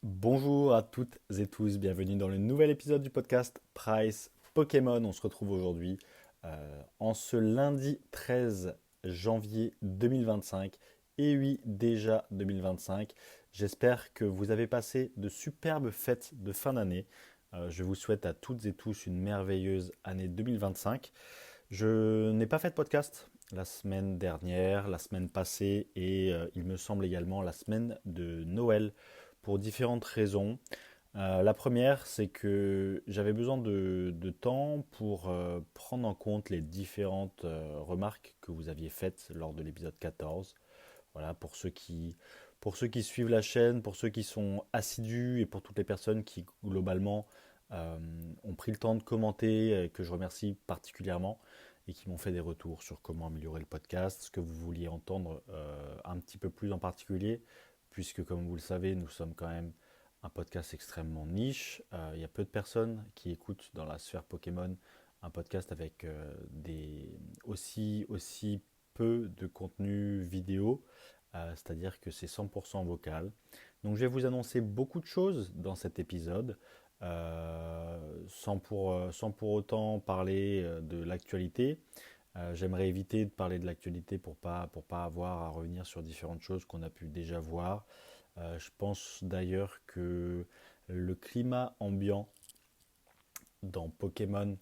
Bonjour à toutes et tous, bienvenue dans le nouvel épisode du podcast Price Pokémon. On se retrouve aujourd'hui en ce lundi 13 janvier 2025. Et oui, déjà 2025. J'espère que vous avez passé de superbes fêtes de fin d'année. Je vous souhaite à toutes et tous une merveilleuse année 2025. Je n'ai pas fait de podcast la semaine dernière, la semaine passée et il me semble également la semaine de Noël pour différentes raisons. La première, c'est que j'avais besoin de temps pour prendre en compte les différentes remarques que vous aviez faites lors de l'épisode 14. Voilà, pour ceux qui suivent la chaîne, pour ceux qui sont assidus et pour toutes les personnes qui globalement euh, ont pris le temps de commenter, que je remercie particulièrement et qui m'ont fait des retours sur comment améliorer le podcast, ce que vous vouliez entendre un petit peu plus en particulier, puisque comme vous le savez, nous sommes quand même un podcast extrêmement niche. Il y a peu de personnes qui écoutent dans la sphère Pokémon un podcast avec aussi peu de contenu vidéo, c'est-à-dire que c'est 100% vocal. Donc je vais vous annoncer beaucoup de choses dans cet épisode, sans pour autant parler de l'actualité. J'aimerais éviter de parler de l'actualité pour pas avoir à revenir sur différentes choses qu'on a pu déjà voir. Je pense d'ailleurs que le climat ambiant dans Pokémon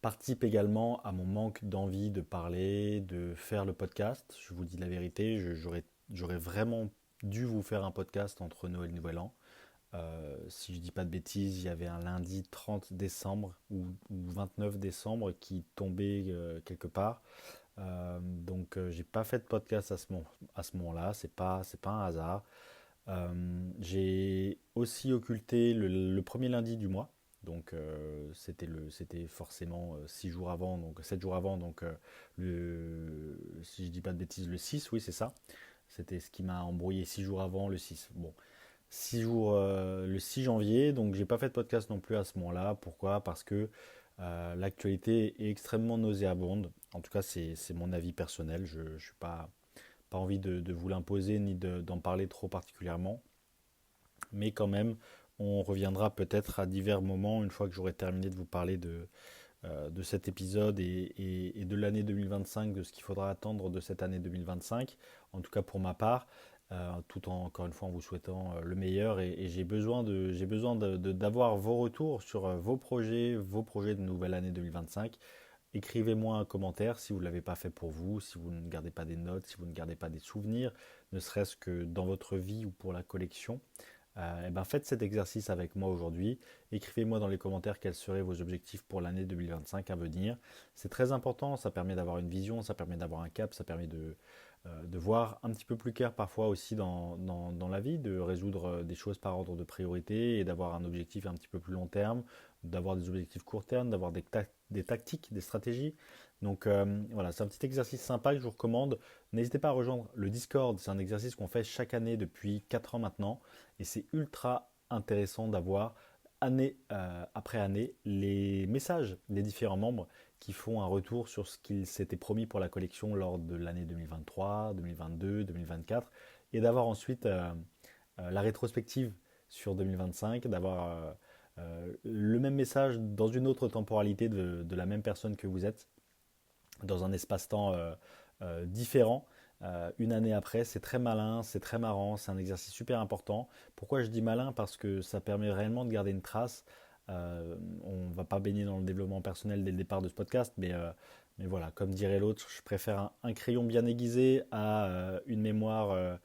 participe également à mon manque d'envie de parler, de faire le podcast. Je vous dis la vérité, j'aurais vraiment dû vous faire un podcast entre Noël et Nouvel An. Si je dis pas de bêtises, il y avait un lundi 30 décembre ou 29 décembre qui tombait quelque part. J'ai pas fait de podcast à ce moment-là, c'est pas un hasard. J'ai aussi occulté le premier lundi du mois. C'était forcément 6 jours avant, donc 7 jours avant, si je dis pas de bêtises, le 6, oui c'est ça. C'était ce qui m'a embrouillé 6 jours avant, le 6. Bon, 6 jours, le 6 janvier, donc j'ai pas fait de podcast non plus à ce moment-là. Pourquoi? Parce que l'actualité est extrêmement nauséabonde. En tout cas, c'est mon avis personnel. Je ne suis pas envie de vous l'imposer ni d'en parler trop particulièrement. Mais quand même, on reviendra peut-être à divers moments une fois que j'aurai terminé de vous parler de cet épisode et de l'année 2025, de ce qu'il faudra attendre de cette année 2025, en tout cas pour ma part, tout en, encore une fois, en vous souhaitant le meilleur. Et j'ai besoin d'avoir vos retours sur vos projets de nouvelle année 2025. Écrivez-moi un commentaire si vous ne l'avez pas fait pour vous, si vous ne gardez pas des notes, si vous ne gardez pas des souvenirs, ne serait-ce que dans votre vie ou pour la collection. Eh ben faites cet exercice avec moi aujourd'hui. Écrivez-moi dans les commentaires quels seraient vos objectifs pour l'année 2025 à venir. C'est très important, ça permet d'avoir une vision, ça permet d'avoir un cap, ça permet de voir un petit peu plus clair parfois aussi dans la vie, de résoudre des choses par ordre de priorité et d'avoir un objectif un petit peu plus long terme, d'avoir des objectifs court terme, d'avoir des tactiques, des stratégies. Voilà, c'est un petit exercice sympa que je vous recommande. N'hésitez pas à rejoindre le Discord, c'est un exercice qu'on fait chaque année depuis 4 ans maintenant et c'est ultra intéressant d'avoir année après année les messages des différents membres qui font un retour sur ce qu'ils s'étaient promis pour la collection lors de l'année 2023, 2022, 2024 et d'avoir ensuite la rétrospective sur 2025, d'avoir le même message dans une autre temporalité de la même personne que vous êtes dans un espace-temps différent. Une année après, c'est très malin, c'est très marrant, c'est un exercice super important. Pourquoi je dis malin? Parce que ça permet réellement de garder une trace. On ne va pas baigner dans le développement personnel dès le départ de ce podcast, mais voilà, comme dirait l'autre, je préfère un crayon bien aiguisé à une mémoire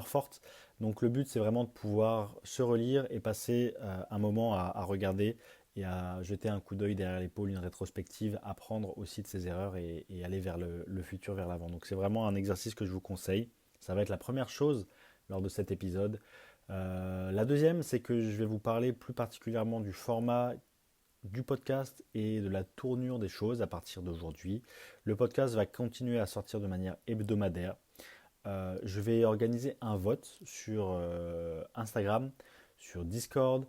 forte. Donc le but, c'est vraiment de pouvoir se relire et passer un moment à regarder et à jeter un coup d'œil derrière l'épaule, une rétrospective, apprendre aussi de ses erreurs et aller vers le futur, vers l'avant. Donc c'est vraiment un exercice que je vous conseille. Ça va être la première chose lors de cet épisode. La deuxième, c'est que je vais vous parler plus particulièrement du format du podcast et de la tournure des choses à partir d'aujourd'hui. Le podcast va continuer à sortir de manière hebdomadaire. Je vais organiser un vote sur Instagram, sur Discord,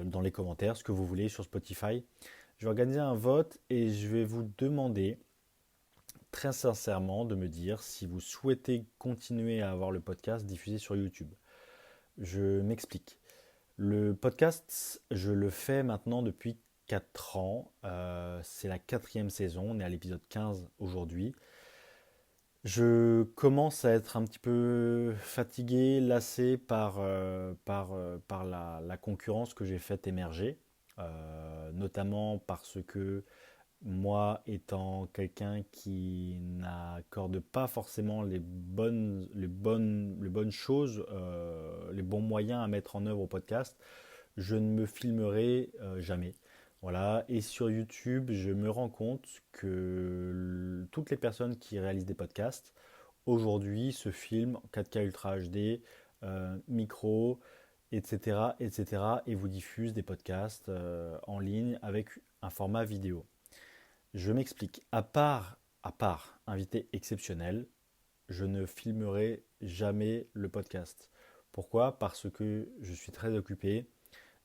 dans les commentaires, ce que vous voulez, sur Spotify. Je vais organiser un vote et je vais vous demander très sincèrement de me dire si vous souhaitez continuer à avoir le podcast diffusé sur YouTube. Je m'explique. Le podcast, je le fais maintenant depuis 4 ans. C'est la quatrième saison. On est à l'épisode 15 aujourd'hui. Je commence à être un petit peu fatigué, lassé par la concurrence que j'ai faite émerger, notamment parce que moi, étant quelqu'un qui n'accorde pas forcément les bonnes choses, les bons moyens à mettre en œuvre au podcast, je ne me filmerai jamais. Voilà. Et sur YouTube, je me rends compte que toutes les personnes qui réalisent des podcasts aujourd'hui se filment en 4K Ultra HD, micro, etc., etc., et vous diffusent des podcasts en ligne avec un format vidéo. Je m'explique. À part invité exceptionnel, je ne filmerai jamais le podcast. Pourquoi? Parce que je suis très occupé,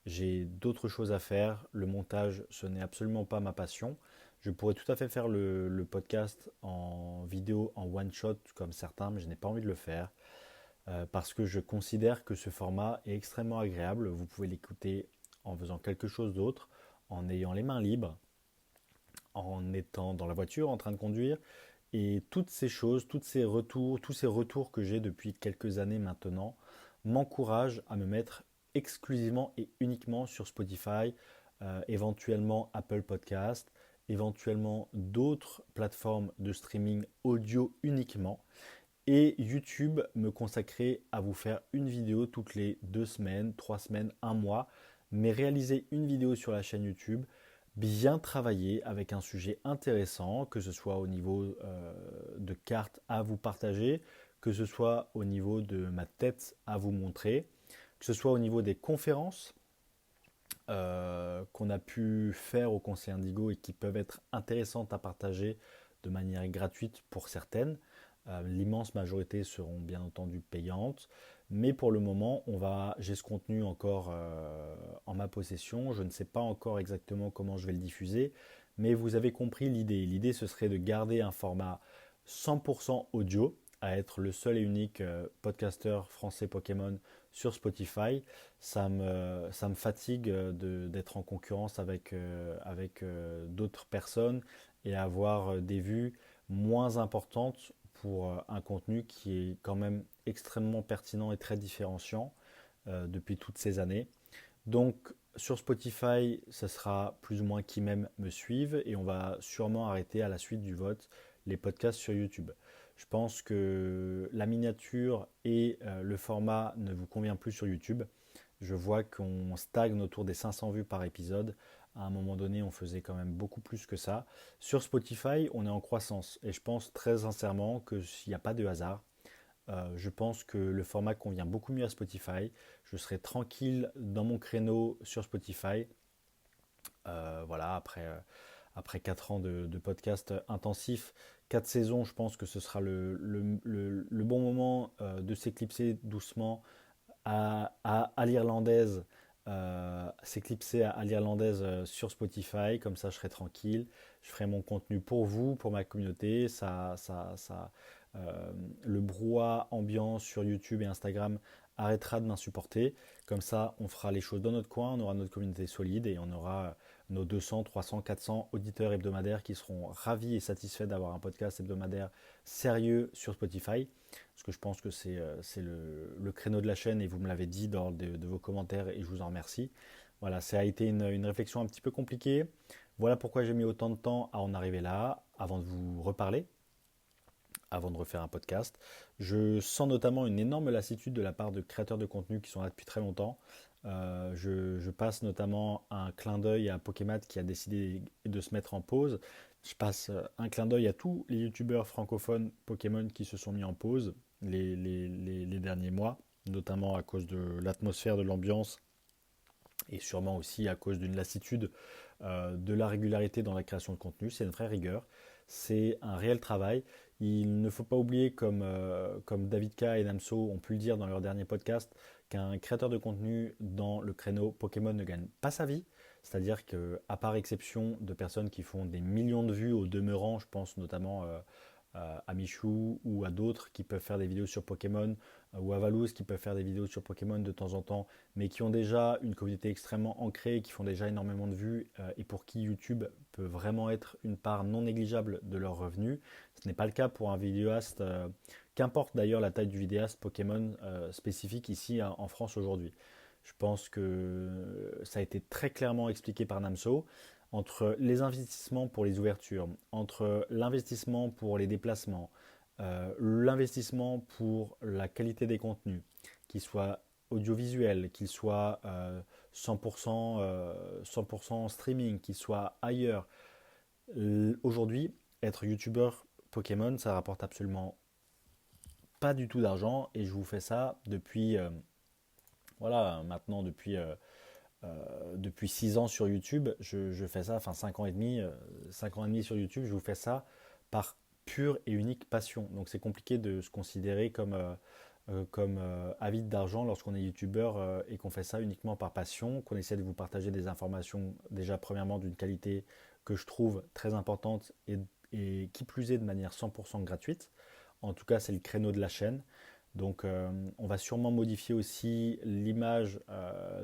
j'ai d'autres choses à faire. Le montage, ce n'est absolument pas ma passion. Je pourrais tout à fait faire le podcast en vidéo, en one shot, comme certains, mais je n'ai pas envie de le faire parce que je considère que ce format est extrêmement agréable. Vous pouvez l'écouter en faisant quelque chose d'autre, en ayant les mains libres, en étant dans la voiture, en train de conduire. Et toutes ces choses, tous ces retours que j'ai depuis quelques années maintenant, m'encouragent à me mettre exclusivement et uniquement sur Spotify, éventuellement Apple Podcast, éventuellement d'autres plateformes de streaming audio uniquement, et YouTube me consacrer à vous faire une vidéo toutes les 2 semaines, 3 semaines, un mois, mais réaliser une vidéo sur la chaîne YouTube, bien travaillée avec un sujet intéressant, que ce soit au niveau de cartes à vous partager, que ce soit au niveau de ma tête à vous montrer, que ce soit au niveau des conférences qu'on a pu faire au Conseil Indigo et qui peuvent être intéressantes à partager de manière gratuite pour certaines. L'immense majorité seront bien entendu payantes, mais pour le moment, j'ai ce contenu encore en ma possession. Je ne sais pas encore exactement comment je vais le diffuser, mais vous avez compris l'idée. L'idée, ce serait de garder un format 100% audio, à être le seul et unique podcasteur français Pokémon sur Spotify. Ça me fatigue d'être en concurrence avec d'autres personnes et avoir des vues moins importantes pour un contenu qui est quand même extrêmement pertinent et très différenciant depuis toutes ces années. Donc sur Spotify, ce sera plus ou moins qui même me suivent et on va sûrement arrêter à la suite du vote les podcasts sur YouTube. Je pense que la miniature et le format ne vous convient plus sur YouTube. Je vois qu'on stagne autour des 500 vues par épisode. À un moment donné, on faisait quand même beaucoup plus que ça. Sur Spotify, on est en croissance et je pense très sincèrement que s'il n'y a pas de hasard, je pense que le format convient beaucoup mieux à Spotify. Je serai tranquille dans mon créneau sur Spotify. Voilà, après 4 ans de podcast intensif, 4 saisons, je pense que ce sera le bon moment de s'éclipser doucement à l'irlandaise, s'éclipser à l'irlandaise sur Spotify, comme ça je serai tranquille, je ferai mon contenu pour vous, pour ma communauté, le brouhaha ambiant sur YouTube et Instagram arrêtera de m'insupporter, comme ça on fera les choses dans notre coin, on aura notre communauté solide et on aura nos 200, 300, 400 auditeurs hebdomadaires qui seront ravis et satisfaits d'avoir un podcast hebdomadaire sérieux sur Spotify. Parce que je pense que c'est le créneau de la chaîne et vous me l'avez dit dans de vos commentaires et je vous en remercie. Voilà, ça a été une réflexion un petit peu compliquée. Voilà pourquoi j'ai mis autant de temps à en arriver là, avant de vous reparler, avant de refaire un podcast. Je sens notamment une énorme lassitude de la part de créateurs de contenu qui sont là depuis très longtemps. Je passe notamment un clin d'œil à Pokémat qui a décidé de se mettre en pause. Je passe un clin d'œil à tous les youtubeurs francophones Pokémon qui se sont mis en pause les derniers mois, notamment à cause de l'atmosphère, de l'ambiance et sûrement aussi à cause d'une lassitude de la régularité dans la création de contenu. C'est une vraie rigueur, c'est un réel travail. Il ne faut pas oublier, comme David K et Namso ont pu le dire dans leur dernier podcast, qu'un créateur de contenu dans le créneau Pokémon ne gagne pas sa vie. C'est-à-dire qu'à part exception de personnes qui font des millions de vues au demeurant, je pense notamment à Michou ou à d'autres qui peuvent faire des vidéos sur Pokémon, ou à Valouz qui peuvent faire des vidéos sur Pokémon de temps en temps, mais qui ont déjà une communauté extrêmement ancrée, qui font déjà énormément de vues, et pour qui YouTube peut vraiment être une part non négligeable de leurs revenus. Ce n'est pas le cas pour un vidéaste, qu'importe d'ailleurs la taille du vidéaste Pokémon spécifique ici en France aujourd'hui. Je pense que ça a été très clairement expliqué par Namso. Entre les investissements pour les ouvertures, entre l'investissement pour les déplacements, l'investissement pour la qualité des contenus, qu'ils soient audiovisuels, qu'ils soient 100%, 100% streaming, qu'ils soient ailleurs. Aujourd'hui, être youtubeur Pokémon, ça rapporte absolument pas du tout d'argent et je vous fais ça depuis, voilà, maintenant depuis 6 ans sur YouTube, je fais ça, enfin 5 ans et demi, 5 ans et demi sur YouTube, je vous fais ça par pure et unique passion. Donc c'est compliqué de se considérer comme avide d'argent lorsqu'on est youtubeur et qu'on fait ça uniquement par passion, qu'on essaie de vous partager des informations déjà premièrement d'une qualité que je trouve très importante et qui plus est de manière 100% gratuite. En tout cas, c'est le créneau de la chaîne. Donc, on va sûrement modifier aussi l'image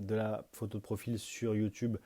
de la photo de profil sur YouTube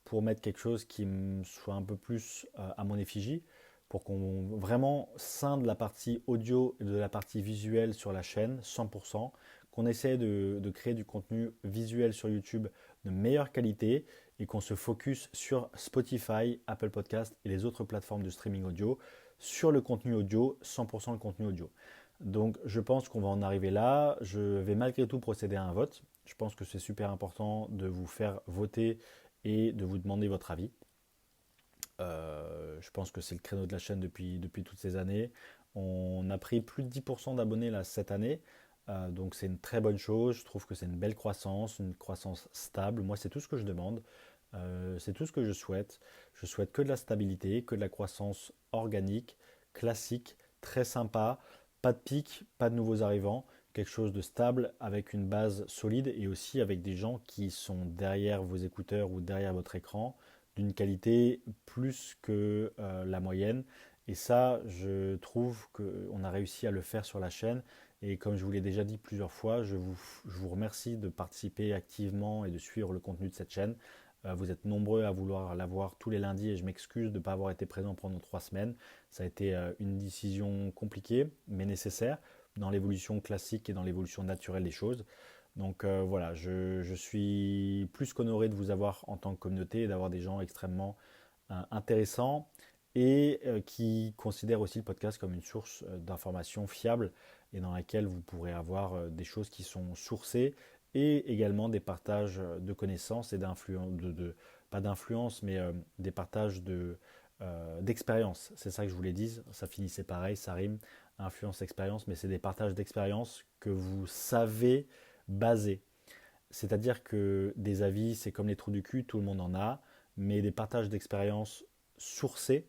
pour mettre quelque chose qui soit un peu plus à mon effigie, pour qu'on vraiment scinde la partie audio et de la partie visuelle sur la chaîne 100%, qu'on essaie de créer du contenu visuel sur YouTube de meilleure qualité et qu'on se focus sur Spotify, Apple Podcast et les autres plateformes de streaming audio sur le contenu audio, 100% le contenu audio. Donc je pense qu'on va en arriver là. Je vais malgré tout procéder à un vote. Je pense que c'est super important de vous faire voter et de vous demander votre avis. Je pense que c'est le créneau de la chaîne depuis toutes ces années. On a pris plus de 10% d'abonnés là, cette année. Donc c'est une très bonne chose. Je trouve que c'est une croissance stable. Moi, c'est tout ce que je demande. C'est tout ce que je souhaite. Je souhaite que de la stabilité, que de la croissance organique, classique, très sympa. Pas de pic, pas de nouveaux arrivants. Quelque chose de stable avec une base solide et aussi avec des gens qui sont derrière vos écouteurs ou derrière votre écran d'une qualité plus que la moyenne. Et ça, je trouve qu'on a réussi à le faire sur la chaîne. Et comme je vous l'ai déjà dit plusieurs fois, je vous remercie de participer activement et de suivre le contenu de cette chaîne. Vous êtes nombreux à vouloir la voir tous les lundis et je m'excuse de ne pas avoir été présent pendant 3 semaines. Ça a été une décision compliquée mais nécessaire dans l'évolution classique et dans l'évolution naturelle des choses. Donc voilà, je suis plus qu'honoré de vous avoir en tant que communauté et d'avoir des gens extrêmement intéressants et qui considèrent aussi le podcast comme une source d'information fiable et dans laquelle vous pourrez avoir des choses qui sont sourcées et également des partages de connaissances et d'influence, pas d'influence, mais des partages d'expérience. C'est ça que je voulais dire, ça finissait pareil, ça rime, influence, expérience, mais c'est des partages d'expérience que vous savez baser. C'est-à-dire que des avis, c'est comme les trous du cul, tout le monde en a, mais des partages d'expérience sourcés,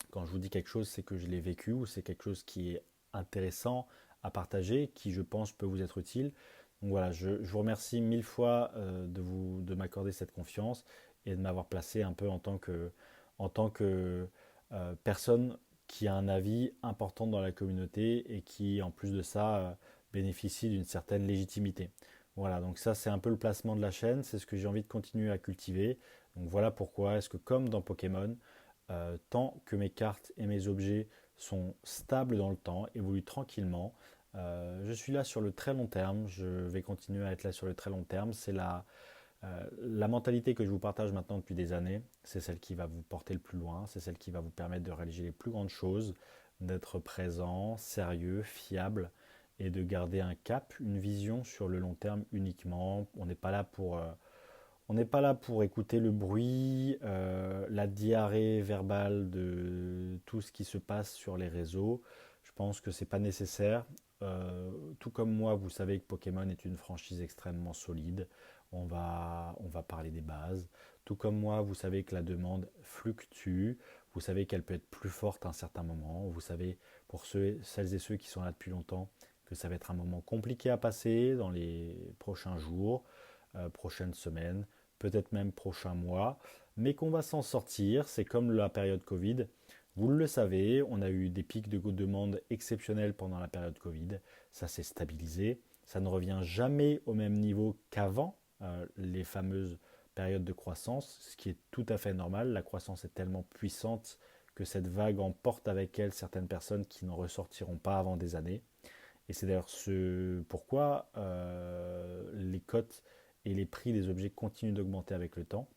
quand je vous dis quelque chose, c'est que je l'ai vécu ou c'est quelque chose qui est intéressant à partager, qui je pense peut vous être utile. Donc voilà, je vous remercie mille fois de m'accorder cette confiance et de m'avoir placé un peu en tant que personne qui a un avis important dans la communauté et qui, en plus de ça, bénéficie d'une certaine légitimité. Voilà, donc ça c'est un peu le placement de la chaîne, c'est ce que j'ai envie de continuer à cultiver. Donc voilà pourquoi est-ce que comme dans Pokémon, tant que mes cartes et mes objets sont stables dans le temps, évoluent tranquillement, je suis là sur le très long terme, je vais continuer à être là sur le très long terme. C'est la mentalité que je vous partage maintenant depuis des années, c'est celle qui va vous porter le plus loin, c'est celle qui va vous permettre de réaliser les plus grandes choses, d'être présent, sérieux, fiable et de garder un cap, une vision sur le long terme uniquement. On n'est pas là pour écouter le bruit, la diarrhée verbale de tout ce qui se passe sur les réseaux. Je pense que c'est pas nécessaire. Tout comme moi, vous savez que Pokémon est une franchise extrêmement solide. On va parler des bases. Tout comme moi, vous savez que la demande fluctue. Vous savez qu'elle peut être plus forte à un certain moment. Vous savez, pour celles et ceux qui sont là depuis longtemps, que ça va être un moment compliqué à passer dans les prochains jours, prochaines semaines, peut-être même prochains mois, mais qu'on va s'en sortir. C'est comme la période Covid. Vous le savez, on a eu des pics de demande exceptionnels pendant la période Covid. Ça s'est stabilisé. Ça ne revient jamais au même niveau qu'avant les fameuses périodes de croissance, ce qui est tout à fait normal. La croissance est tellement puissante que cette vague emporte avec elle certaines personnes qui n'en ressortiront pas avant des années. Et c'est d'ailleurs ce pourquoi les cotes et les prix des objets continuent d'augmenter avec le temps,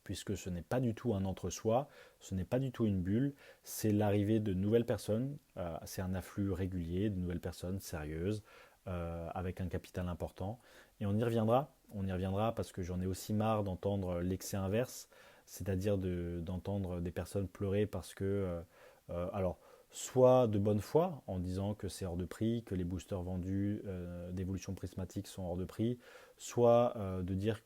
puisque ce n'est pas du tout un entre-soi, ce n'est pas du tout une bulle, c'est l'arrivée de nouvelles personnes, c'est un afflux régulier de nouvelles personnes sérieuses, avec un capital important. Et on y reviendra parce que j'en ai aussi marre d'entendre l'excès inverse, c'est-à-dire d'entendre des personnes pleurer parce que, alors, soit de bonne foi, en disant que c'est hors de prix, que les boosters vendus d'évolution prismatique sont hors de prix, soit de dire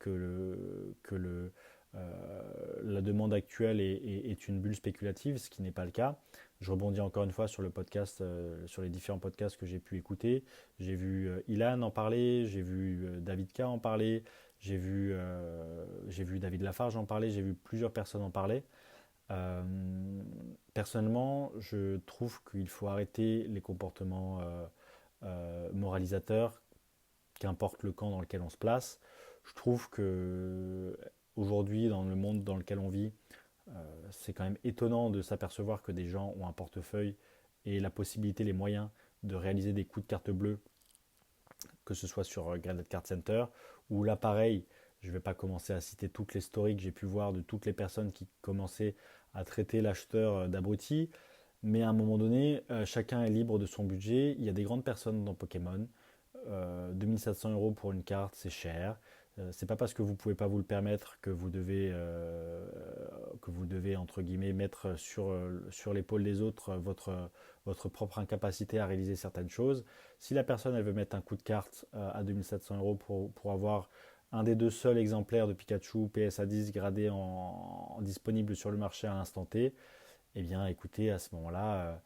la demande actuelle est une bulle spéculative, ce qui n'est pas le cas. Je rebondis encore une fois sur le podcast, sur les différents podcasts que j'ai pu écouter. J'ai vu Ilan en parler, j'ai vu David K en parler, j'ai vu David Lafarge en parler, j'ai vu plusieurs personnes en parler. Euh, Personnellement, je trouve qu'il faut arrêter les comportements moralisateurs, qu'importe le camp dans lequel on se place. Je trouve que aujourd'hui, dans le monde dans lequel on vit, c'est quand même étonnant de s'apercevoir que des gens ont un portefeuille et la possibilité, les moyens de réaliser des coups de carte bleue, que ce soit sur Graded Card Center, ou là pareil, je ne vais pas commencer à citer toutes les stories que j'ai pu voir de toutes les personnes qui commençaient à traiter l'acheteur d'abruti, mais à un moment donné, chacun est libre de son budget. Il y a des grandes personnes dans Pokémon. 2700 € pour une carte, c'est cher. C'est pas parce que vous pouvez pas vous le permettre que vous devez entre guillemets mettre sur l'épaule des autres votre propre incapacité à réaliser certaines choses. Si la personne elle veut mettre un coup de carte à 2700 € pour avoir un des deux seuls exemplaires de Pikachu PSA 10 gradé disponible sur le marché à l'instant T, eh bien écoutez, à ce moment-là,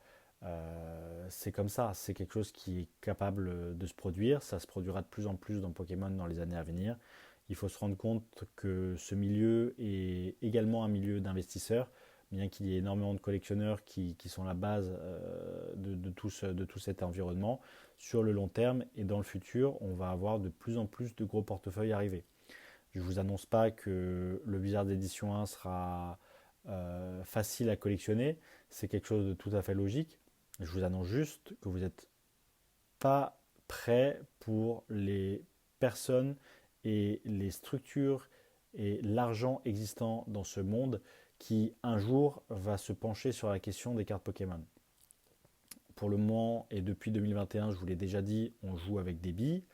c'est comme ça, c'est quelque chose qui est capable de se produire, ça se produira de plus en plus dans Pokémon dans les années à venir. Il faut se rendre compte que ce milieu est également un milieu d'investisseurs, bien qu'il y ait énormément de collectionneurs qui sont la base de tout cet environnement. Sur le long terme et dans le futur, on va avoir de plus en plus de gros portefeuilles arriver. Je ne vous annonce pas que le Blizzard d'édition 1 sera facile à collectionner, c'est quelque chose de tout à fait logique. Je vous annonce juste que vous n'êtes pas prêt pour les personnes et les structures et l'argent existant dans ce monde qui un jour va se pencher sur la question des cartes Pokémon. Pour le moment et depuis 2021, je vous l'ai déjà dit, on joue avec des billes.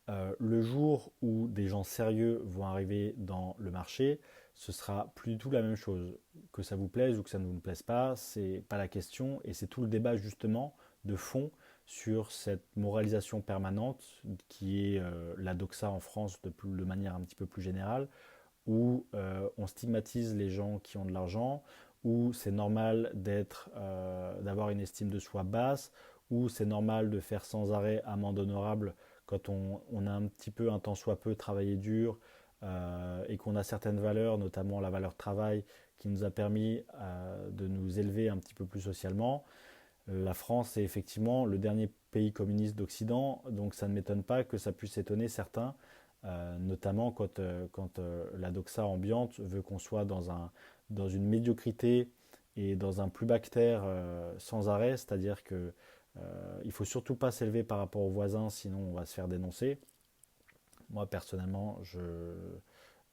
Le jour où des gens sérieux vont arriver dans le marché, ce sera plus du tout la même chose. Que ça vous plaise ou que ça ne vous plaise pas, c'est pas la question et c'est tout le débat justement de fond sur cette moralisation permanente qui est la doxa en France de manière un petit peu plus générale, où on stigmatise les gens qui ont de l'argent, où c'est normal d'avoir une estime de soi basse, où c'est normal de faire sans arrêt amende honorable quand on a un petit peu, un tant soit peu, travaillé dur et qu'on a certaines valeurs, notamment la valeur travail, qui nous a permis de nous élever un petit peu plus socialement. La France est effectivement le dernier pays communiste d'Occident, donc ça ne m'étonne pas que ça puisse étonner certains, notamment quand la doxa ambiante veut qu'on soit dans une médiocrité et dans un plus bactère sans arrêt, c'est-à-dire que il faut surtout pas s'élever par rapport aux voisins, sinon on va se faire dénoncer. Moi personnellement, je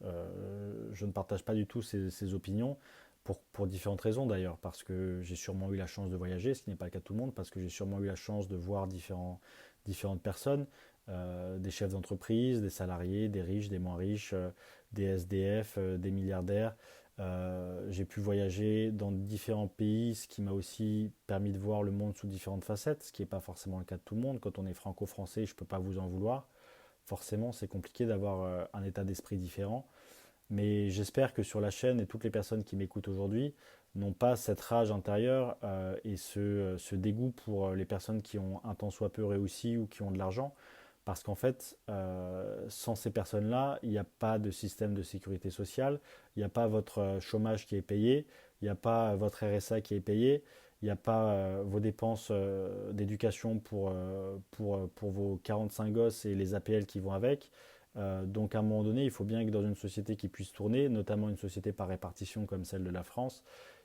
ne partage pas du tout ces opinions, pour différentes raisons d'ailleurs, parce que j'ai sûrement eu la chance de voyager, ce qui n'est pas le cas de tout le monde, parce que j'ai sûrement eu la chance de voir différentes personnes, des chefs d'entreprise, des salariés, des riches, des moins riches, des SDF, des milliardaires. J'ai pu voyager dans différents pays, ce qui m'a aussi permis de voir le monde sous différentes facettes, ce qui n'est pas forcément le cas de tout le monde. Quand on est franco-français, je ne peux pas vous en vouloir. Forcément, c'est compliqué d'avoir un état d'esprit différent. Mais j'espère que sur la chaîne et toutes les personnes qui m'écoutent aujourd'hui n'ont pas cette rage intérieure et ce dégoût pour les personnes qui ont un tant soit peu réussi ou qui ont de l'argent. Parce qu'en fait, sans ces personnes-là, il n'y a pas de système de sécurité sociale, il n'y a pas votre chômage qui est payé, il n'y a pas votre RSA qui est payé, il n'y a pas vos dépenses d'éducation pour vos 45 gosses et les APL qui vont avec. Donc à un moment donné, il faut bien que dans une société qui puisse tourner, notamment une société par répartition comme celle de la France,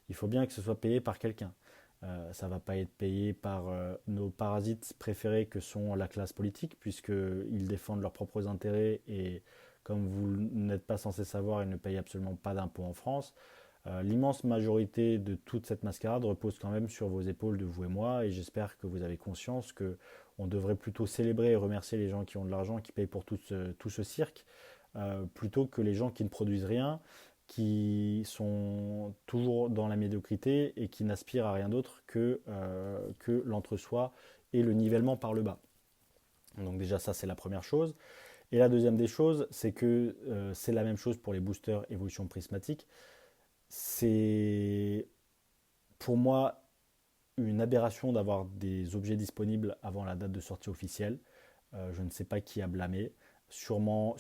il faut bien que ce soit payé par quelqu'un. Ça ne va pas être payé par nos parasites préférés que sont la classe politique, puisqu'ils défendent leurs propres intérêts et comme vous n'êtes pas censé savoir, ils ne payent absolument pas d'impôts en France. L'immense majorité de toute cette mascarade repose quand même sur vos épaules de vous et moi, et j'espère que vous avez conscience que on devrait plutôt célébrer et remercier les gens qui ont de l'argent, qui payent pour tout ce cirque, plutôt que les gens qui ne produisent rien, qui sont toujours dans la médiocrité et qui n'aspirent à rien d'autre que l'entre-soi et le nivellement par le bas. Donc déjà ça c'est la première chose. Et la deuxième des choses, c'est que c'est la même chose pour les boosters évolution prismatique. C'est pour moi une aberration d'avoir des objets disponibles avant la date de sortie officielle. Je ne sais pas qui a blâmé. Sûrement,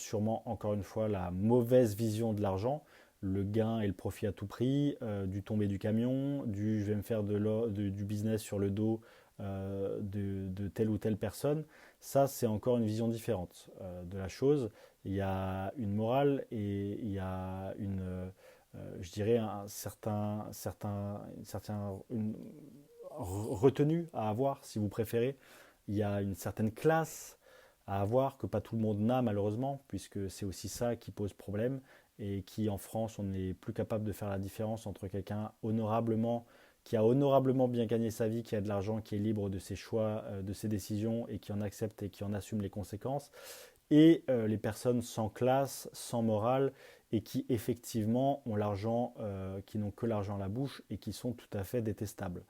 encore une fois, la mauvaise vision de l'argent, le gain et le profit à tout prix, du tomber du camion, du je vais me faire du business sur le dos de telle ou telle personne. Ça, c'est encore une vision différente de la chose. Il y a une morale et il y a je dirais, une retenue à avoir, si vous préférez. Il y a une certaine classe à avoir que pas tout le monde n'a malheureusement, puisque c'est aussi ça qui pose problème et qui en France on n'est plus capable de faire la différence entre quelqu'un honorablement qui a honorablement bien gagné sa vie, qui a de l'argent, qui est libre de ses choix, de ses décisions et qui en accepte et qui en assume les conséquences, et les personnes sans classe, sans morale et qui effectivement ont l'argent, qui n'ont que l'argent à la bouche et qui sont tout à fait détestables.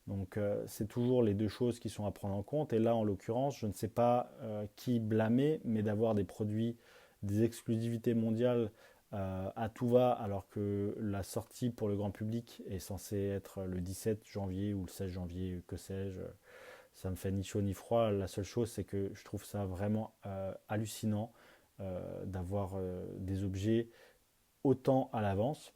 Donc c'est toujours les deux choses qui sont à prendre en compte. Et là, en l'occurrence, je ne sais pas qui blâmer, mais d'avoir des produits, des exclusivités mondiales à tout va, alors que la sortie pour le grand public est censée être le 17 janvier ou le 16 janvier, que sais-je. Ça me fait ni chaud ni froid. La seule chose, c'est que je trouve ça vraiment hallucinant d'avoir des objets autant à l'avance.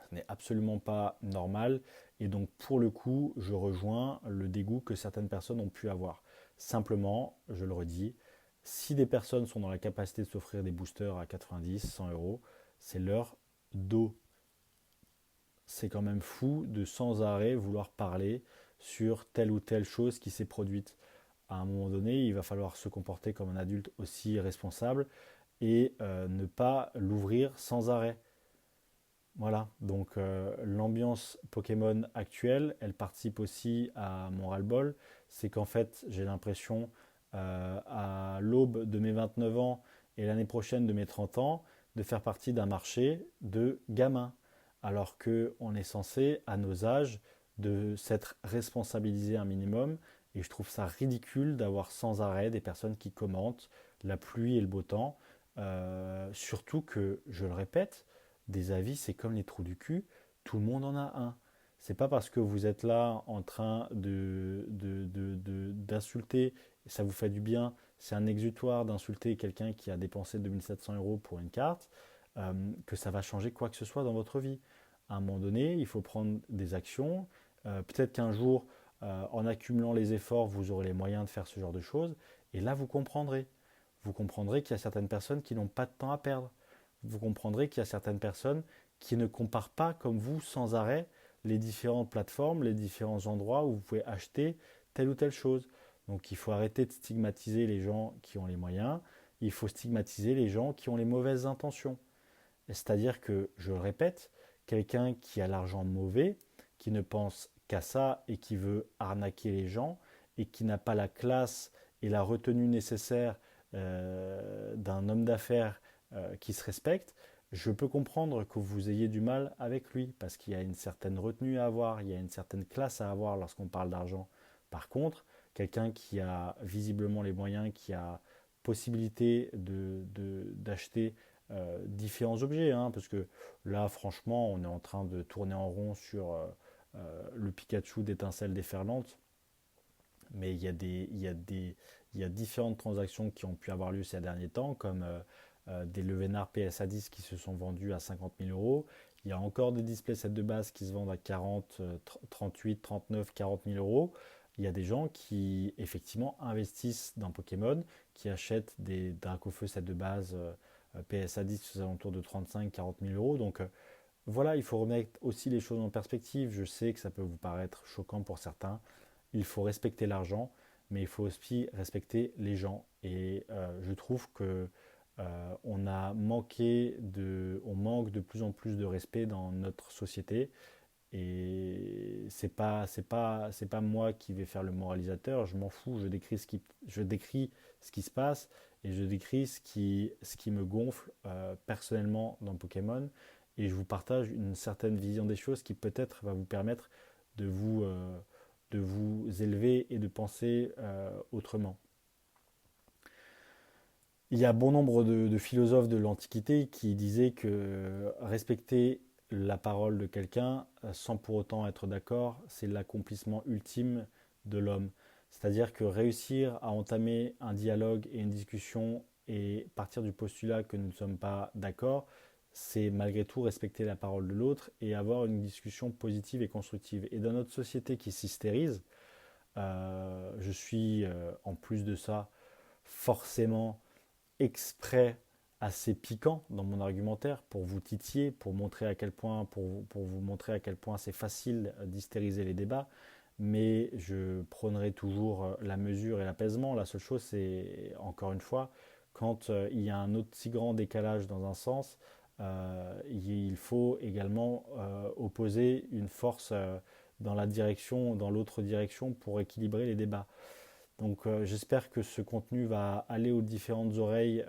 Ce n'est absolument pas normal. Et donc, pour le coup, je rejoins le dégoût que certaines personnes ont pu avoir. Simplement, je le redis, si des personnes sont dans la capacité de s'offrir des boosters à 90, 100 euros, c'est leur dos. C'est quand même fou de sans arrêt vouloir parler sur telle ou telle chose qui s'est produite. À un moment donné, il va falloir se comporter comme un adulte aussi responsable et ne pas l'ouvrir sans arrêt. Voilà, donc l'ambiance Pokémon actuelle, elle participe aussi à mon ras-le-bol. C'est qu'en fait, j'ai l'impression, à l'aube de mes 29 ans et l'année prochaine de mes 30 ans, de faire partie d'un marché de gamins. Alors qu'on est censé, à nos âges, de s'être responsabilisé un minimum. Et je trouve ça ridicule d'avoir sans arrêt des personnes qui commentent la pluie et le beau temps. Surtout que, je le répète, des avis, c'est comme les trous du cul, tout le monde en a un. C'est pas parce que vous êtes là en train d'insulter, ça vous fait du bien, c'est un exutoire d'insulter quelqu'un qui a dépensé 2700 euros pour une carte, que ça va changer quoi que ce soit dans votre vie. À un moment donné, il faut prendre des actions. Peut-être qu'un jour, en accumulant les efforts, vous aurez les moyens de faire ce genre de choses. Et là, vous comprendrez. Vous comprendrez qu'il y a certaines personnes qui n'ont pas de temps à perdre. Vous comprendrez qu'il y a certaines personnes qui ne comparent pas comme vous sans arrêt les différentes plateformes, les différents endroits où vous pouvez acheter telle ou telle chose. Donc il faut arrêter de stigmatiser les gens qui ont les moyens, il faut stigmatiser les gens qui ont les mauvaises intentions. C'est-à-dire que, je le répète, quelqu'un qui a l'argent mauvais, qui ne pense qu'à ça et qui veut arnaquer les gens et qui n'a pas la classe et la retenue nécessaire d'un homme d'affaires qui se respecte, je peux comprendre que vous ayez du mal avec lui parce qu'il y a une certaine retenue à avoir, il y a une certaine classe à avoir lorsqu'on parle d'argent. Par contre, quelqu'un qui a visiblement les moyens, qui a possibilité d'acheter différents objets, hein, parce que là, franchement, on est en train de tourner en rond sur le Pikachu d'étincelles déferlantes, mais il y a différentes transactions qui ont pu avoir lieu ces derniers temps, comme des Levenard PSA 10 qui se sont vendus à 50 000 euros. Il y a encore des display sets de base qui se vendent à 40, 38, 39, 40 000 euros. Il y a des gens qui effectivement investissent dans Pokémon, qui achètent des Dracofeu sets de base PSA 10 aux alentours de 35, 40 000 euros. Donc voilà, il faut remettre aussi les choses en perspective. Je sais que ça peut vous paraître choquant pour certains. Il faut respecter l'argent, mais il faut aussi respecter les gens. Et je trouve que on manque de plus en plus de respect dans notre société. Et c'est pas moi qui vais faire le moralisateur. Je m'en fous. Je décris ce qui se passe et je décris ce qui me gonfle personnellement dans Pokémon. Et je vous partage une certaine vision des choses qui peut-être va vous permettre de de vous élever et de penser autrement. Il y a bon nombre de philosophes de l'Antiquité qui disaient que respecter la parole de quelqu'un sans pour autant être d'accord, c'est l'accomplissement ultime de l'homme. C'est-à-dire que réussir à entamer un dialogue et une discussion et partir du postulat que nous ne sommes pas d'accord, c'est malgré tout respecter la parole de l'autre et avoir une discussion positive et constructive. Et dans notre société qui s'hystérise, je suis en plus de ça forcément exprès assez piquant dans mon argumentaire pour vous titiller, pour vous montrer à quel point c'est facile d'hystériser les débats, mais je prônerai toujours la mesure et l'apaisement. La seule chose, c'est encore une fois, quand il y a un aussi grand décalage dans un sens, il faut également opposer une force dans dans l'autre direction pour équilibrer les débats. Donc j'espère que ce contenu va aller aux différentes oreilles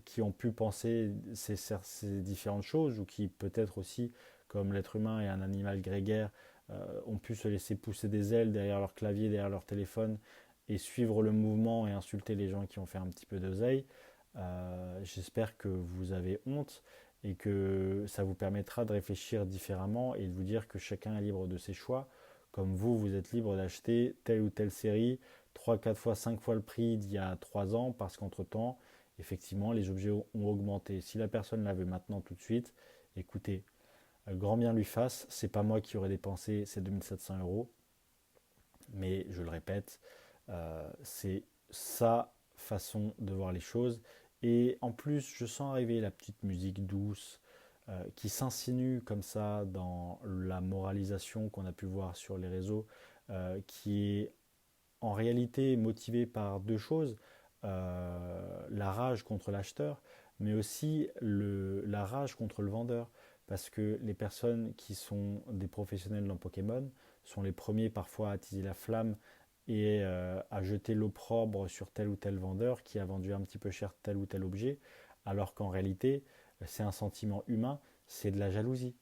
qui ont pu penser ces différentes choses ou qui peut-être aussi, comme l'être humain est un animal grégaire, ont pu se laisser pousser des ailes derrière leur clavier, derrière leur téléphone et suivre le mouvement et insulter les gens qui ont fait un petit peu d'oseille. J'espère que vous avez honte et que ça vous permettra de réfléchir différemment et de vous dire que chacun est libre de ses choix. Comme vous, vous êtes libre d'acheter telle ou telle série 3, 4 fois, 5 fois le prix d'il y a 3 ans parce qu'entre-temps, effectivement, les objets ont augmenté. Si la personne la veut maintenant tout de suite, écoutez, grand bien lui fasse, c'est pas moi qui aurais dépensé ces 2700 euros, mais je le répète, c'est sa façon de voir les choses. Et en plus, je sens arriver la petite musique douce qui s'insinue comme ça dans la moralisation qu'on a pu voir sur les réseaux, qui est en réalité motivée par deux choses, la rage contre l'acheteur, mais aussi la rage contre le vendeur. Parce que les personnes qui sont des professionnels dans Pokémon sont les premiers parfois à attiser la flamme et à jeter l'opprobre sur tel ou tel vendeur qui a vendu un petit peu cher tel ou tel objet, alors qu'en réalité, c'est un sentiment humain, c'est de la jalousie.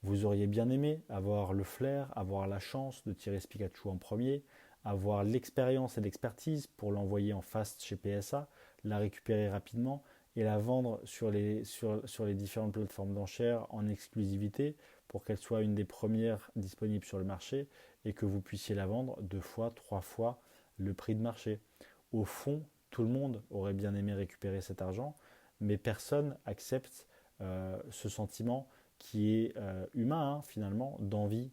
Vous auriez bien aimé avoir le flair, avoir la chance de tirer ce Pikachu en premier, avoir l'expérience et l'expertise pour l'envoyer en fast chez PSA, la récupérer rapidement et la vendre sur les différentes plateformes d'enchères en exclusivité pour qu'elle soit une des premières disponibles sur le marché et que vous puissiez la vendre 2 fois, 3 fois le prix de marché. Au fond, tout le monde aurait bien aimé récupérer cet argent, mais personne accepte ce sentiment qui est humain finalement, d'envie,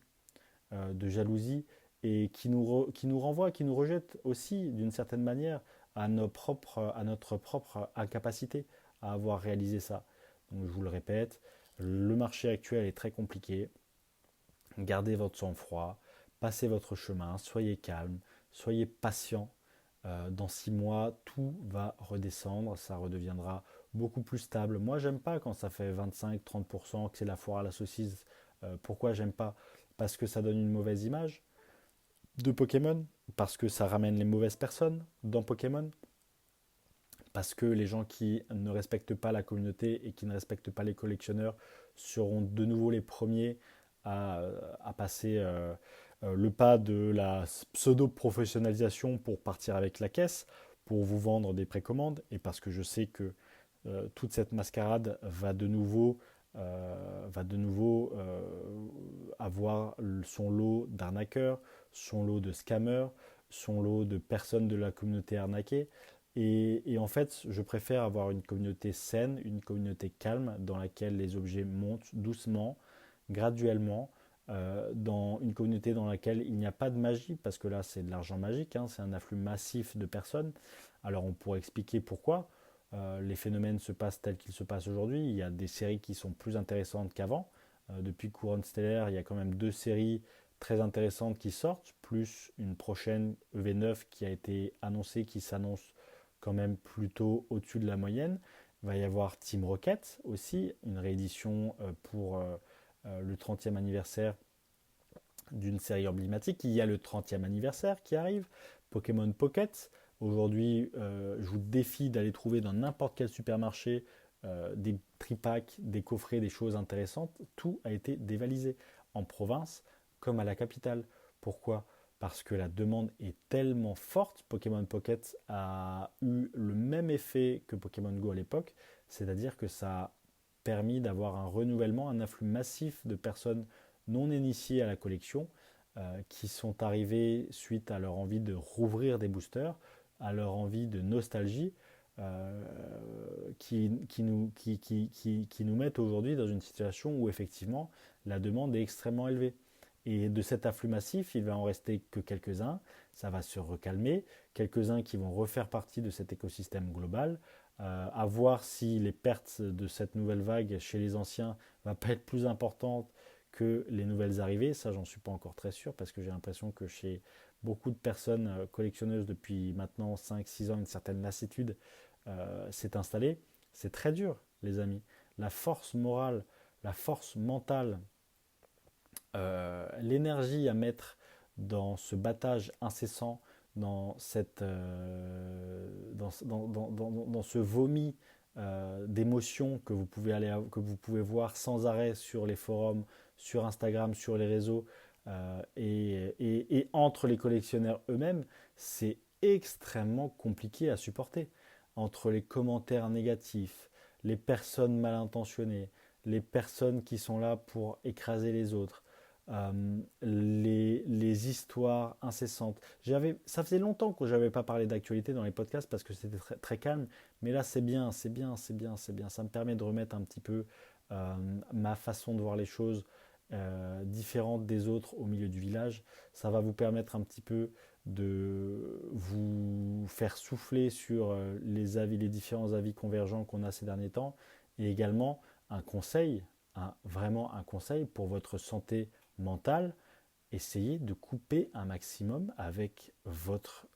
de jalousie, et qui nous renvoie, qui nous rejette aussi d'une certaine manière à notre propre incapacité à avoir réalisé ça. Donc je vous le répète, le marché actuel est très compliqué. Gardez votre sang-froid, passez votre chemin, soyez calme, soyez patient. Dans 6 mois, tout va redescendre, ça redeviendra beaucoup plus stable. Moi, j'aime pas quand ça fait 25-30%, que c'est la foire à la saucisse. Pourquoi j'aime pas? Parce que ça donne une mauvaise image de Pokémon, parce que ça ramène les mauvaises personnes dans Pokémon, parce que les gens qui ne respectent pas la communauté et qui ne respectent pas les collectionneurs seront de nouveau les premiers à passer le pas de la pseudo-professionnalisation pour partir avec la caisse, pour vous vendre des précommandes, et parce que je sais que toute cette mascarade va de nouveau avoir son lot d'arnaqueurs, son lot de scammers, son lot de personnes de la communauté arnaquées. Et en fait, je préfère avoir une communauté saine, une communauté calme, dans laquelle les objets montent doucement, graduellement, dans une communauté dans laquelle il n'y a pas de magie, parce que là c'est de l'argent magique, hein, c'est un afflux massif de personnes. Alors on pourrait expliquer pourquoi les phénomènes se passent tels qu'ils se passent aujourd'hui. Il y a des séries qui sont plus intéressantes qu'avant. Depuis Couronne Stellaire, il y a quand même deux séries très intéressantes qui sortent, plus une prochaine EV9 qui a été annoncée, qui s'annonce quand même plutôt au-dessus de la moyenne. Il va y avoir Team Rocket aussi, une réédition pour le 30e anniversaire d'une série emblématique. Il y a le 30e anniversaire qui arrive, Pokémon Pocket. Aujourd'hui, je vous défie d'aller trouver dans n'importe quel supermarché des tripacks, des coffrets, des choses intéressantes. Tout a été dévalisé en province comme à la capitale. Pourquoi? Parce que la demande est tellement forte. Pokémon Pocket a eu le même effet que Pokémon Go à l'époque, c'est-à-dire que ça a permis d'avoir un renouvellement, un afflux massif de personnes non initiées à la collection qui sont arrivées suite à leur envie de rouvrir des boosters, à leur envie de nostalgie, euh, qui nous mettent aujourd'hui dans une situation où effectivement la demande est extrêmement élevée. Et de cet afflux massif, il va en rester que quelques-uns, ça va se recalmer, quelques-uns qui vont refaire partie de cet écosystème global, à voir si les pertes de cette nouvelle vague chez les anciens ne vont pas être plus importantes que les nouvelles arrivées. Ça, j'en suis pas encore très sûr parce que j'ai l'impression que chez beaucoup de personnes collectionneuses depuis maintenant 5-6 ans, une certaine lassitude s'est installée. C'est très dur, les amis. La force morale, la force mentale, l'énergie à mettre dans ce battage incessant, dans, cette, dans ce vomi d'émotions que vous pouvez que vous pouvez voir sans arrêt sur les forums, sur Instagram, sur les réseaux et entre les collectionneurs eux-mêmes, c'est extrêmement compliqué à supporter. Entre les commentaires négatifs, les personnes mal intentionnées, les personnes qui sont là pour écraser les autres, les histoires incessantes. Ça faisait longtemps que je n'avais pas parlé d'actualité dans les podcasts parce que c'était très, très calme, mais là c'est bien, c'est bien, c'est bien, c'est bien. Ça me permet de remettre un petit peu ma façon de voir les choses différente des autres au milieu du village. Ça va vous permettre un petit peu de vous faire souffler sur les avis, les différents avis convergents qu'on a ces derniers temps, et également un conseil, vraiment un conseil pour votre santé mentale. Essayez de couper un maximum avec votre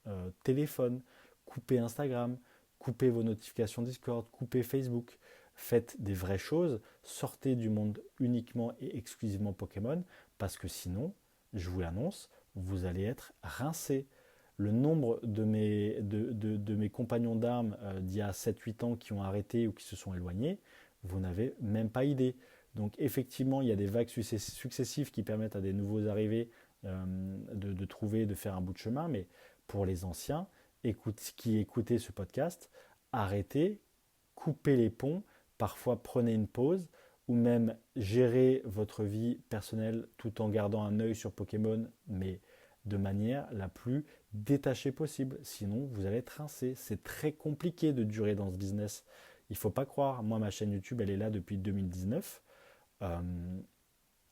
téléphone, coupez Instagram, coupez vos notifications Discord, coupez Facebook, faites des vraies choses, sortez du monde uniquement et exclusivement Pokémon, parce que sinon, je vous l'annonce, vous allez être rincé. Le nombre de mes compagnons d'armes d'il y a 7-8 ans qui ont arrêté ou qui se sont éloignés, vous n'avez même pas idée. Donc effectivement, il y a des vagues successives qui permettent à des nouveaux arrivés de trouver, de faire un bout de chemin, mais pour les anciens qui écoutaient ce podcast, arrêtez, coupez les ponts, parfois prenez une pause, ou même gérez votre vie personnelle tout en gardant un œil sur Pokémon, mais de manière la plus détachée possible. Sinon, vous allez être rincé. C'est très compliqué de durer dans ce business. Il ne faut pas croire. Moi, ma chaîne YouTube, elle est là depuis 2019. Euh,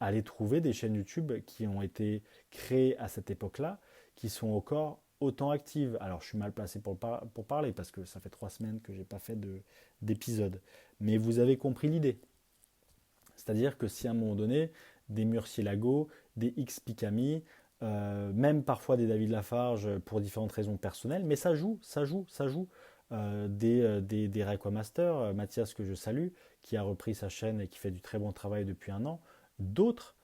Allez trouver des chaînes YouTube qui ont été créées à cette époque-là, qui sont encore autant actives. Alors, je suis mal placé pour parler parce que ça fait 3 semaines que je n'ai pas fait d'épisode. Mais vous avez compris l'idée. C'est-à-dire que si à un moment donné, des Murcielago, des X Pikami, même parfois des David Lafarge pour différentes raisons personnelles, mais ça joue, ça joue, ça joue. Des Rayquaza Master, Mathias que je salue, qui a repris sa chaîne et qui fait du très bon travail depuis un an. D'autres,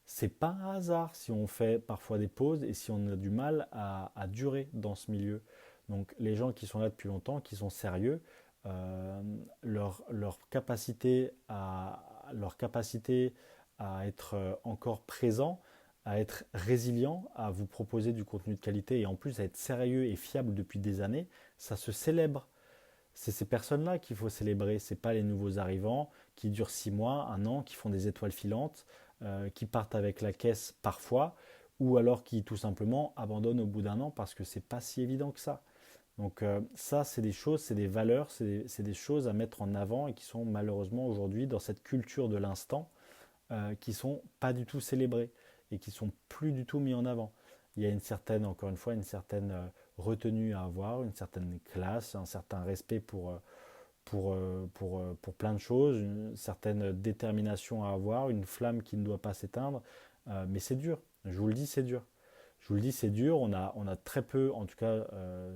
c'est pas un hasard si on fait parfois des pauses et si on a du mal à durer dans ce milieu. Donc les gens qui sont là depuis longtemps, qui sont sérieux, leur capacité à être encore présent, à être résilient, à vous proposer du contenu de qualité et en plus à être sérieux et fiable depuis des années, ça se célèbre. C'est ces personnes-là qu'il faut célébrer, c'est pas les nouveaux arrivants qui durent 6 mois, un an, qui font des étoiles filantes, qui partent avec la caisse parfois, ou alors qui tout simplement abandonnent au bout d'un an parce que c'est pas si évident que ça. Donc ça, c'est des choses, c'est des valeurs, c'est des choses à mettre en avant et qui sont malheureusement aujourd'hui dans cette culture de l'instant, qui sont pas du tout célébrées et qui sont plus du tout mis en avant. Il y a une certaine, encore une fois, une certaine retenue à avoir, une certaine classe, un certain respect pour plein de choses, une certaine détermination à avoir, une flamme qui ne doit pas s'éteindre. Mais c'est dur, je vous le dis, c'est dur. Je vous le dis, c'est dur. On a très peu, en tout cas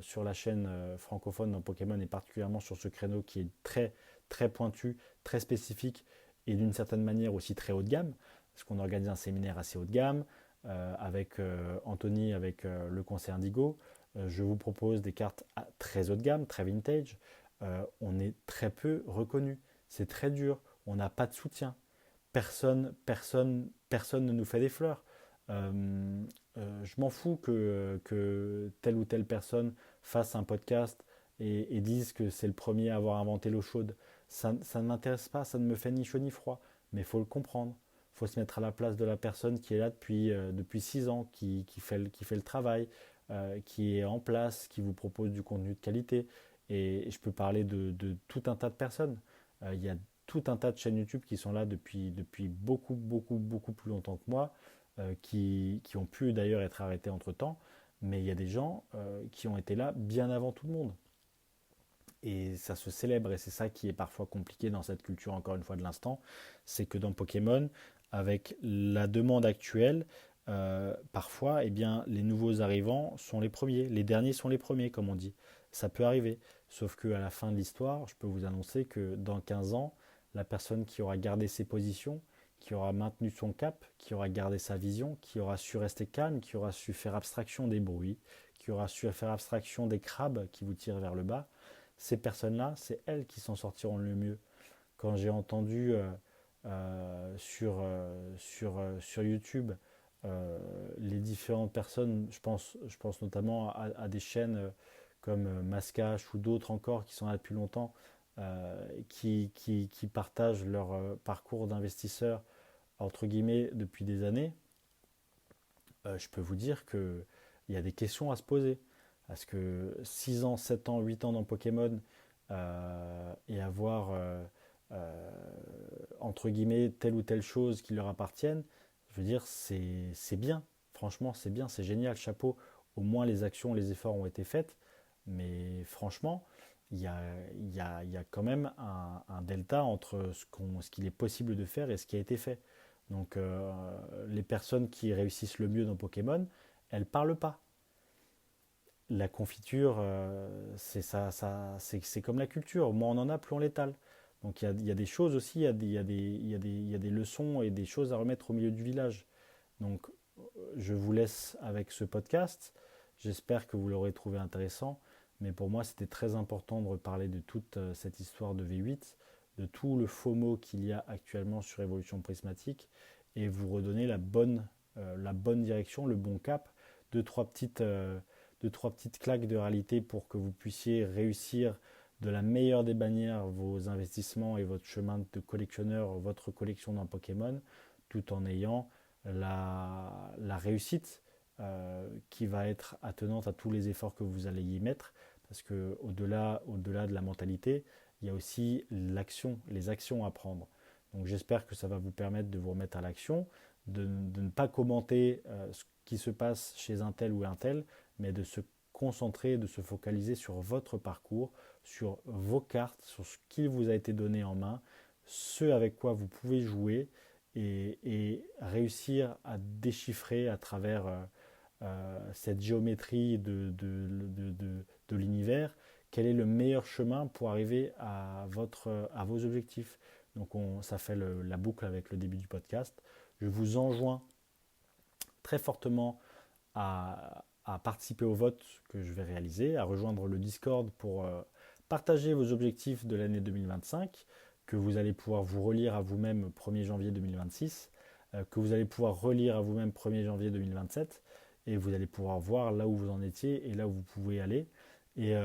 sur la chaîne francophone dans Pokémon et particulièrement sur ce créneau qui est très, très pointu, très spécifique et d'une certaine manière aussi très haut de gamme. Parce qu'on organise un séminaire assez haut de gamme avec Anthony, avec le conseil Indigo. Je vous propose des cartes très haut de gamme, très vintage. On est très peu reconnu. C'est très dur. On n'a pas de soutien. Personne ne nous fait des fleurs. Je m'en fous que telle ou telle personne fasse un podcast et dise que c'est le premier à avoir inventé l'eau chaude. Ça ne m'intéresse pas, ça ne me fait ni chaud ni froid. Mais il faut le comprendre. Il faut se mettre à la place de la personne qui est là depuis 6 ans, qui fait le travail, qui est en place, qui vous propose du contenu de qualité. Et je peux parler de tout un tas de personnes. Il y a tout un tas de chaînes YouTube qui sont là depuis beaucoup, beaucoup, beaucoup plus longtemps que moi, qui ont pu d'ailleurs être arrêtés entre-temps, mais il y a des gens qui ont été là bien avant tout le monde. Et ça se célèbre, et c'est ça qui est parfois compliqué dans cette culture, encore une fois, de l'instant, c'est que dans Pokémon, avec la demande actuelle, parfois, eh bien, les nouveaux arrivants sont les premiers, les derniers sont les premiers, comme on dit. Ça peut arriver, sauf qu'à la fin de l'histoire, je peux vous annoncer que dans 15 ans, la personne qui aura gardé ses positions, qui aura maintenu son cap, qui aura gardé sa vision, qui aura su rester calme, qui aura su faire abstraction des bruits, qui aura su faire abstraction des crabes qui vous tirent vers le bas, ces personnes-là, c'est elles qui s'en sortiront le mieux. Quand j'ai entendu sur YouTube les différentes personnes, je pense notamment à des chaînes comme Mascache ou d'autres encore qui sont là depuis longtemps, qui partagent leur parcours d'investisseurs, entre guillemets, depuis des années, je peux vous dire qu'il y a des questions à se poser. Parce que 6 ans, 7 ans, 8 ans dans Pokémon et avoir, euh, entre guillemets, telle ou telle chose qui leur appartienne, je veux dire, c'est bien. Franchement, c'est bien, c'est génial, chapeau. Au moins, les actions, les efforts ont été faits. Mais franchement, il y a, il y a quand même un delta entre ce qu'il est possible de faire et ce qui a été fait. Donc, les personnes qui réussissent le mieux dans Pokémon, elles parlent pas. La confiture, c'est ça, c'est comme la culture. Moins on en a, plus on l'étale. Donc il y a des choses aussi, il y a des leçons et des choses à remettre au milieu du village. Donc je vous laisse avec ce podcast. J'espère que vous l'aurez trouvé intéressant. Mais pour moi, c'était très important de reparler de toute cette histoire de V8, de tout le FOMO qu'il y a actuellement sur Évolution Prismatique et vous redonner la bonne direction, le bon cap, deux, trois petites claques de réalité pour que vous puissiez réussir de la meilleure des manières vos investissements et votre chemin de collectionneur, votre collection d'un Pokémon, tout en ayant la réussite qui va être attenante à tous les efforts que vous allez y mettre. Parce que au-delà de la mentalité, il y a aussi l'action, les actions à prendre. Donc j'espère que ça va vous permettre de vous remettre à l'action, de ne pas commenter ce qui se passe chez un tel ou un tel, mais de se concentrer, de se focaliser sur votre parcours, sur vos cartes, sur ce qui vous a été donné en main, ce avec quoi vous pouvez jouer et réussir à déchiffrer à travers cette géométrie de l'univers, quel est le meilleur chemin pour arriver à vos objectifs. Donc ça fait la boucle avec le début du podcast. Je vous enjoins très fortement à participer au vote que je vais réaliser, à rejoindre le Discord pour partager vos objectifs de l'année 2025, que vous allez pouvoir vous relire à vous-même 1er janvier 2026, que vous allez pouvoir relire à vous-même 1er janvier 2027, et vous allez pouvoir voir là où vous en étiez et là où vous pouvez aller, et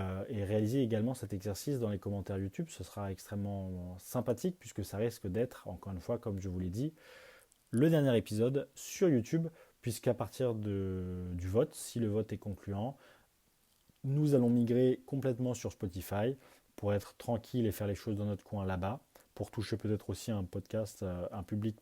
réaliser également cet exercice dans les commentaires YouTube. Ce sera extrêmement sympathique puisque ça risque d'être, encore une fois, comme je vous l'ai dit, le dernier épisode sur YouTube, puisqu'à partir du vote, si le vote est concluant, Nous allons migrer complètement sur Spotify pour être tranquille et faire les choses dans notre coin là-bas, pour toucher peut-être aussi un public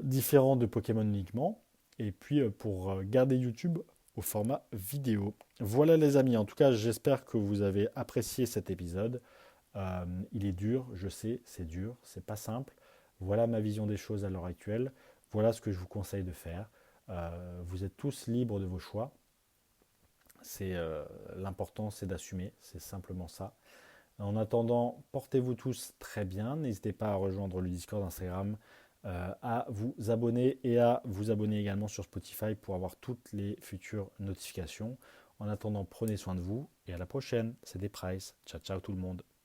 différent de Pokémon uniquement, et puis pour garder YouTube au format vidéo. Voilà les amis, en tout cas j'espère que vous avez apprécié cet épisode. Il est dur, je sais, c'est dur, c'est pas simple. Voilà ma vision des choses à l'heure actuelle. Voilà ce que je vous conseille de faire. Vous êtes tous libres de vos choix. L'important, c'est d'assumer, c'est simplement ça. En attendant, portez-vous tous très bien. N'hésitez pas à rejoindre le Discord Instagram, à vous abonner et à vous abonner également sur Spotify pour avoir toutes les futures notifications. En attendant, prenez soin de vous et à la prochaine. C'était Price. Ciao, ciao tout le monde.